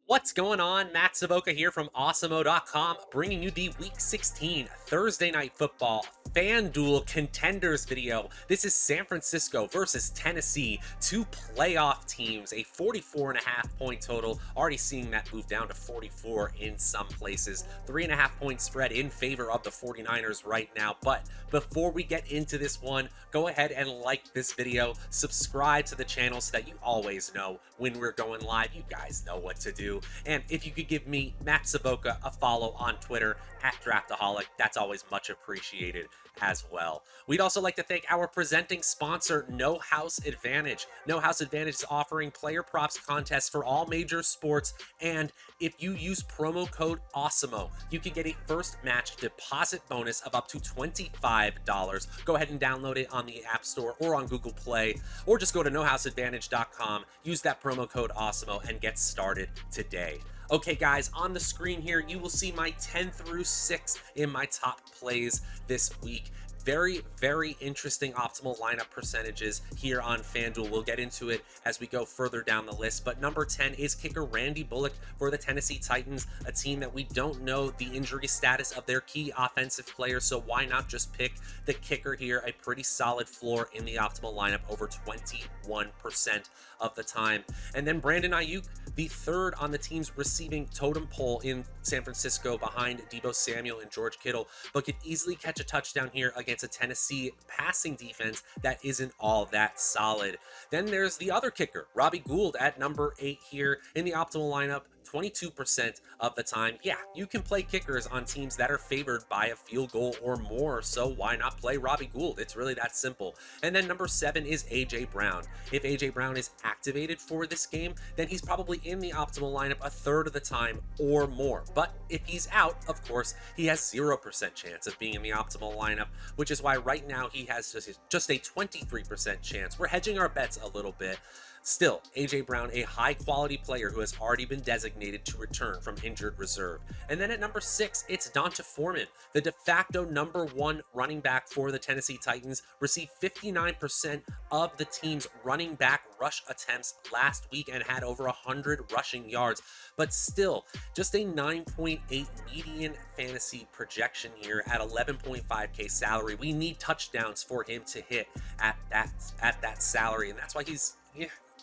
What's going on? Matt Savoca here from Awesemo.com, bringing you the Week 16 Thursday Night Football FanDuel Contenders video. This is San Francisco versus Tennessee, two playoff teams, a 44.5 point total. Already seeing that move down to 44 in some places. 3.5 point spread in favor of the 49ers right now. But before we get into this one, go ahead and like this video, subscribe to the channel so that you always know when we're going live. You guys know what to do. And if you could give me, Matt Savoca, a follow on Twitter at Draftaholic, that's always much appreciated as well. We'd also like to thank our presenting sponsor, No House Advantage. No House Advantage is offering player props contests for all major sports, and if you use promo code Awesemo, you can get a first match deposit bonus of up to $25. Go ahead and download it on the App Store or on Google Play, or just go to nohouseadvantage.com, use that promo code Awesemo, and get started today. Okay, guys, on the screen here, you will see my 10 through 6 in my top plays this week. Very, very interesting optimal lineup percentages here on FanDuel. We'll get into it as we go further down the list. But number 10 is kicker Randy Bullock for the Tennessee Titans, a team that we don't know the injury status of their key offensive players. So why not just pick the kicker here? A pretty solid floor in the optimal lineup, over 21% of the time. And then Brandon Ayuk, the third on the team's receiving totem pole in San Francisco behind Deebo Samuel and George Kittle, but could easily catch a touchdown here against a Tennessee passing defense that isn't all that solid. Then there's the other kicker, Robbie Gould, at number 8 here in the optimal lineup, 22% of the time. Yeah, you can play kickers on teams that are favored by a field goal or more, so why not play Robbie Gould? It's really that simple. And then number 7 is A.J. Brown. If A.J. Brown is activated for this game, then he's probably in the optimal lineup a third of the time or more. But if he's out, of course, he has 0% chance of being in the optimal lineup, which is why right now he has just a 23% chance. We're hedging our bets a little bit. Still, A.J. Brown, a high-quality player who has already been designated to return from injured reserve. And then at number 6, it's D'Onta Foreman, the de facto number 1 running back for the Tennessee Titans, received 59% of the team's running back rush attempts last week and had over 100 rushing yards. But still, just a 9.8 median fantasy projection here at 11.5K salary. We need touchdowns for him to hit at that salary, and that's why he's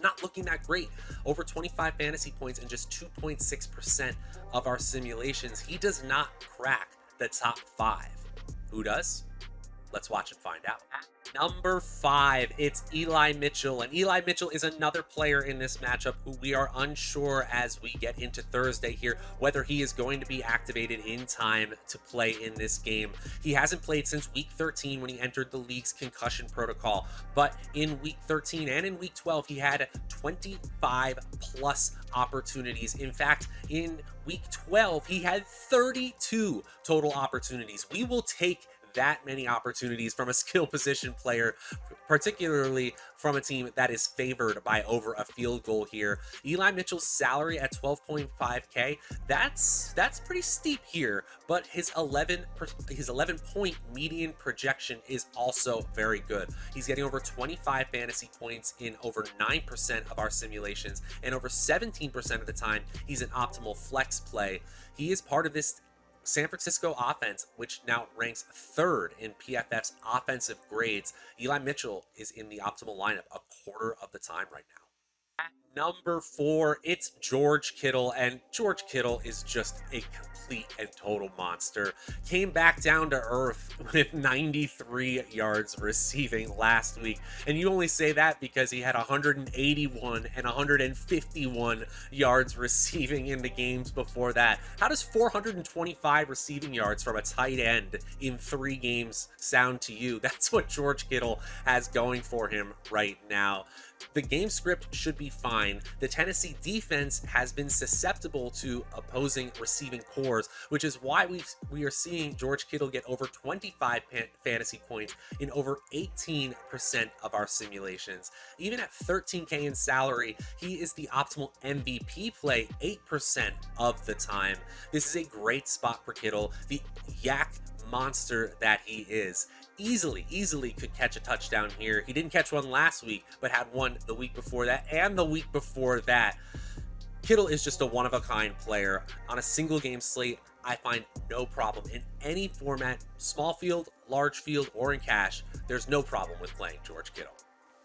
not looking that great. Over 25 fantasy points in just 2.6% of our simulations. He does not crack the top 5. Who does? Let's watch and find out. At number 5, it's Eli Mitchell. And Eli Mitchell is another player in this matchup who we are unsure as we get into Thursday here, whether he is going to be activated in time to play in this game. He hasn't played since week 13 when he entered the league's concussion protocol. But in week 13 and in week 12, he had 25 plus opportunities. In fact, in week 12, he had 32 total opportunities. We will take that many opportunities from a skill position player, particularly from a team that is favored by over a field goal here. Eli Mitchell's salary at 12.5K, that's pretty steep here, but his 11 point median projection is also very good. He's getting over 25 fantasy points in over 9% of our simulations, and over 17% of the time he's an optimal flex play. He is part of this San Francisco offense, which now ranks 3rd in PFF's offensive grades. Eli Mitchell is in the optimal lineup a quarter of the time right now. At number 4, it's George Kittle, and George Kittle is just a complete and total monster. Came back down to earth with 93 yards receiving last week, and you only say that because he had 181 and 151 yards receiving in the games before that. How does 425 receiving yards from a tight end in 3 games sound to you? That's what George Kittle has going for him right now. The game script should be fine. The Tennessee defense has been susceptible to opposing receiving cores, which is why we are seeing George Kittle get over 25 fantasy points in over 18% of our simulations. Even at 13K in salary, he is the optimal MVP play 8% of the time. This is a great spot for Kittle, the yak monster that he is. Easily could catch a touchdown here. He didn't catch one last week, but had one the week before that and the week before that. Kittle is just a one-of-a-kind player. On a single game slate, I find no problem in any format, small field, large field, or in cash. There's no problem with playing George Kittle.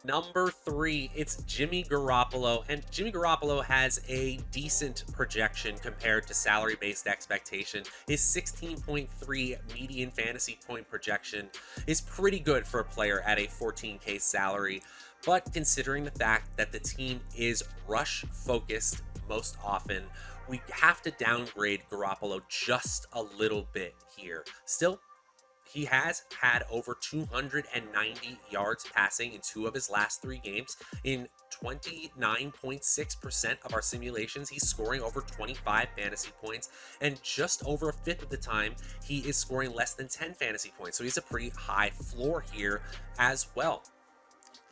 Number 3, it's Jimmy Garoppolo, and Jimmy Garoppolo has a decent projection compared to salary-based expectation. His 16.3 median fantasy point projection is pretty good for a player at a 14K salary, but considering the fact that the team is rush-focused most often, we have to downgrade Garoppolo just a little bit here. Still, he has had over 290 yards passing in 2 of his last 3 games. In 29.6% of our simulations, he's scoring over 25 fantasy points, and just over a fifth of the time, he is scoring less than 10 fantasy points. So he's a pretty high floor here as well.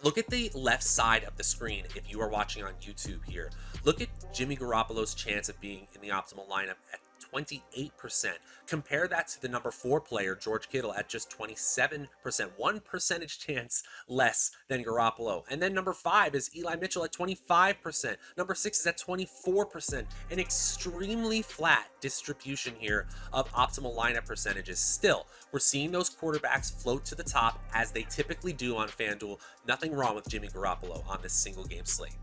Look at the left side of the screen if you are watching on YouTube here. Look at Jimmy Garoppolo's chance of being in the optimal lineup at 28%. Compare that to the number 4 player, George Kittle, at just 27%, 1 percentage chance less than Garoppolo. And then number 5 is Eli Mitchell at 25%. Number 6 is at 24%. An extremely flat distribution here of optimal lineup percentages. Still, we're seeing those quarterbacks float to the top as they typically do on FanDuel. Nothing wrong with Jimmy Garoppolo on this single game slate.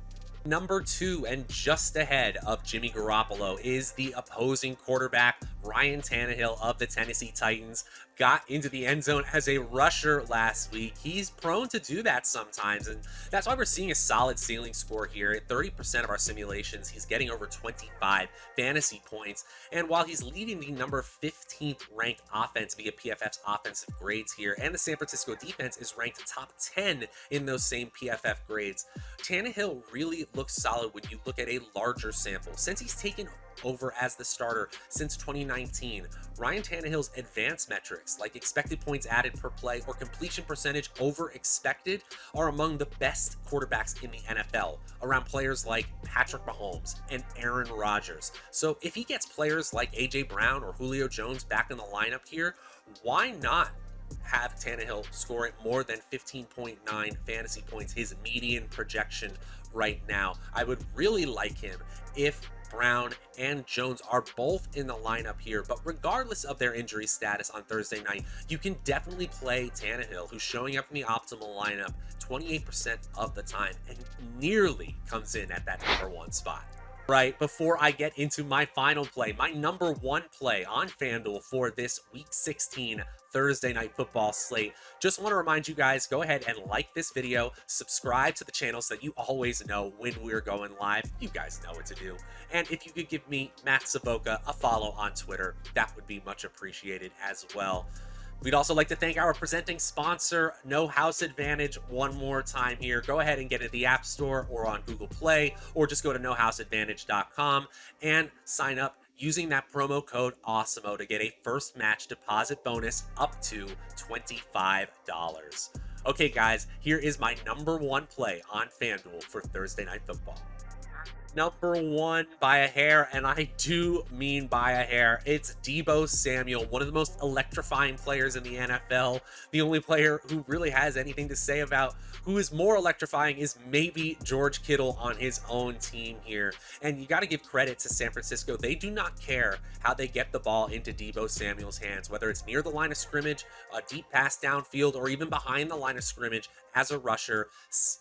Number 2, and just ahead of Jimmy Garoppolo, is the opposing quarterback, Ryan Tannehill of the Tennessee Titans. Got into the end zone as a rusher last week. He's prone to do that sometimes, and that's why we're seeing a solid ceiling score here. At 30% of our simulations, he's getting over 25 fantasy points, and while he's leading the number 15th ranked offense via PFF's offensive grades here, and the San Francisco defense is ranked top 10 in those same PFF grades, Tannehill really looks solid when you look at a larger sample. Since he's taken over as the starter since 2019, Ryan Tannehill's advanced metrics like expected points added per play or completion percentage over expected are among the best quarterbacks in the NFL, around players like Patrick Mahomes and Aaron Rodgers. So if he gets players like AJ Brown or Julio Jones back in the lineup here, why not have Tannehill score at more than 15.9 fantasy points, his median projection right now? I would really like him if Brown and Jones are both in the lineup here, but regardless of their injury status on Thursday night, you can definitely play Tannehill, who's showing up in the optimal lineup 28% of the time and nearly comes in at that number 1 spot. Right, before I get into my final play, my number 1 play on FanDuel for this Week 16 Thursday Night Football slate, just want to remind you guys, go ahead and like this video, subscribe to the channel so that you always know when we're going live. You guys know what to do. And if you could give me, Matt Savoca, a follow on Twitter, that would be much appreciated as well. We'd also like to thank our presenting sponsor, No House Advantage, one more time here. Go ahead and get it at the App Store or on Google Play, or just go to nohouseadvantage.com and sign up using that promo code Awesemo to get a first match deposit bonus up to $25. Okay, guys, here is my number 1 play on FanDuel for Thursday Night Football. Number 1 by a hair, and I do mean by a hair. It's Deebo Samuel, one of the most electrifying players in the NFL. The only player who really has anything to say about who is more electrifying is maybe George Kittle on his own team here. And you got to give credit to San Francisco. They do not care how they get the ball into Deebo Samuel's hands, whether it's near the line of scrimmage, a deep pass downfield, or even behind the line of scrimmage as a rusher.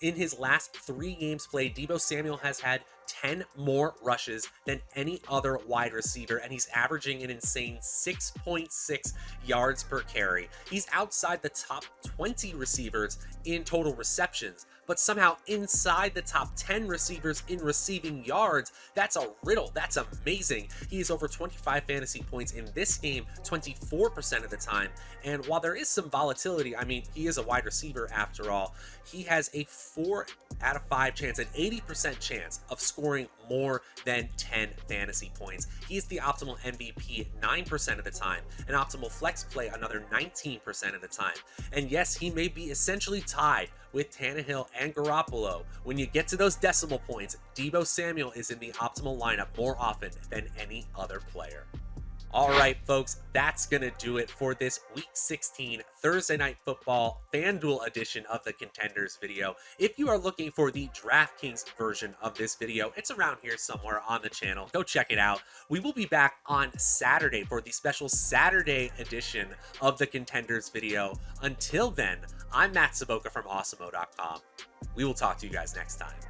In his last 3 games played, Deebo Samuel has had 10 more rushes than any other wide receiver, and he's averaging an insane 6.6 yards per carry. He's outside the top 20 receivers in total receptions, but somehow inside the top 10 receivers in receiving yards. That's a riddle. That's amazing. He is over 25 fantasy points in this game 24% of the time. And while there is some volatility, I mean, he is a wide receiver after all, he has a 4 out of 5 chance, an 80% chance of scoring more than 10 fantasy points. He's the optimal MVP 9% of the time, an optimal flex play another 19% of the time. And yes, he may be essentially tied with Tannehill and Garoppolo. When you get to those decimal points, Deebo Samuel is in the optimal lineup more often than any other player. All right, folks, that's going to do it for this Week 16 Thursday Night Football FanDuel edition of the Contenders video. If you are looking for the DraftKings version of this video, it's around here somewhere on the channel. Go check it out. We will be back on Saturday for the special Saturday edition of the Contenders video. Until then, I'm Matt Savoca from Awesemo.com. We will talk to you guys next time.